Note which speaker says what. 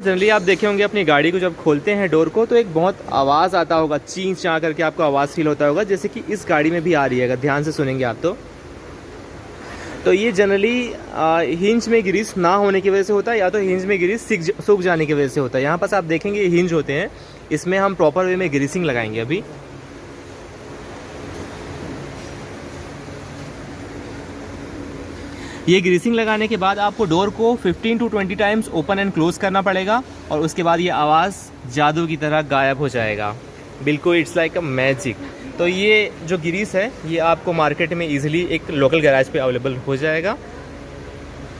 Speaker 1: Generally आप देखे होंगे अपनी गाड़ी को जब खोलते हैं डोर को तो एक बहुत आवाज़ आता होगा, चीं चाँ करके आपको आवाज़ फील होता होगा, जैसे कि इस गाड़ी में भी आ रही है अगर ध्यान से सुनेंगे आप तो ये जनरली हिंज में ग्रीस ना होने की वजह से होता है, या तो हिंज में ग्रीस सूख जाने की वजह से होता है। यहाँ पास आप देखेंगे हिंज होते हैं, इसमें हम प्रॉपर वे में ग्रीसिंग लगाएंगे अभी। ये ग्रीसिंग लगाने के बाद आपको डोर को 15 to 20 times open and close करना पड़ेगा और उसके बाद ये आवाज़ जादू की तरह गायब हो जाएगा, बिल्कुल इट्स लाइक अ मैजिक। तो ये जो ग्रीस है ये आपको मार्केट में इजीली एक लोकल गैराज पे अवेलेबल हो जाएगा।